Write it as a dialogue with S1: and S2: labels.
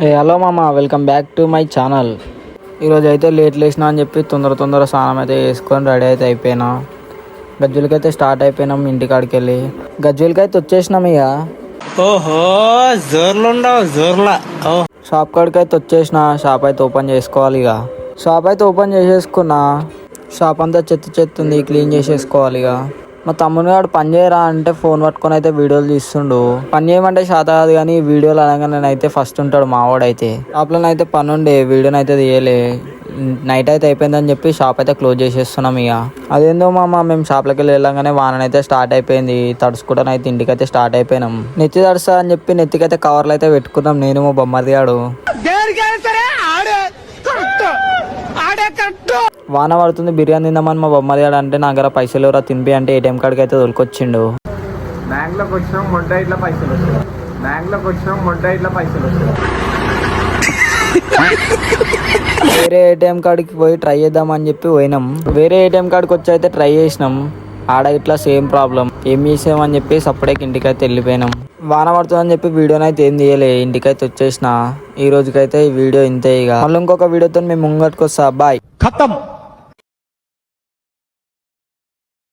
S1: Hello మామ, welcome back to my channel. ఈరోజు అయితే లేట్ లేసినా అని చెప్పి తొందర స్నానం అయితే వేసుకొని రెడీ అయితే అయిపోయినా. గజ్జులకైతే స్టార్ట్ అయిపోయినాం. ఇంటికాడికి వెళ్ళి గజ్జులకైతే వచ్చేసినాం. ఇక
S2: ఓహో జోర్లా
S1: షాప్ కాడికి అయితే వచ్చేసిన. షాప్ అయితే ఓపెన్ చేసుకోవాలి. ఇక షాప్ అయితే ఓపెన్ చేసేసుకున్నా. షాప్ అంతా చెత్త ఉంది, క్లీన్ చేసేసుకోవాలి. ఇక మా తమ్ముని వాడు పని చేయరా అంటే ఫోన్ పట్టుకొని అయితే వీడియోలు తీస్తుండు. పని చేయమంటే శాత కాదు కానీ వీడియోలు అనగానే అయితే ఫస్ట్ ఉంటాడు మావాడైతే. షాప్లోనైతే పని ఉండే వీడియోని అయితే తీయలే. నైట్ అయితే అయిపోయిందని చెప్పి షాప్ అయితే క్లోజ్ చేసేస్తున్నాం. ఇక అదేందో మామ, మేము షాప్లోకి వెళ్ళగానే వాననైతే స్టార్ట్ అయిపోయింది. తడుచుకుంటానైతే ఇంటికైతే స్టార్ట్ అయిపోయినాం. నెత్తి తడుస్తా అని చెప్పి నెత్తికైతే కవర్లు అయితే పెట్టుకున్నాం. నేను మా బొమ్మది ఆడు వాన పడుతుంది, బిర్యానీ తిందామని మా బొమ్మది ఆడు అంటే నా దగ్గర పైసలు ఎవరో తినిపి అంటే ఏటీఎం కార్డుకి అయితే దొరికొచ్చిండు.
S3: బ్యాంక్లోకి వచ్చినాం, మొంట ఇట్లా పైసలు వచ్చాయి. బ్యాంక్లోకి వచ్చినాం, మొంట ఇట్లా పైసలు వచ్చాయి.
S1: వేరే ఏటీఎం కార్డుకి పోయి ట్రై చేద్దామని చెప్పి పోయినాం. వేరే ఏటీఎం కార్డుకి వచ్చి అయితే ట్రై చేసినాం. ఆడ ఇట్లా సేమ్ ప్రాబ్లం. ఏం చేసామని చెప్పి సపరేట్ ఇంటికైతే వెళ్ళిపోయినాం. వాన పడుతుందని చెప్పి వీడియోని అయితే ఏం తీయలే, ఇంటికైతే వచ్చేసిన. ఈ రోజుకైతే ఈ వీడియో ఇంతే. ఇక మళ్ళీ ఇంకొక వీడియోతో మేము ముంగట్టుకొస్తా. బాయ్.
S2: ఖతం.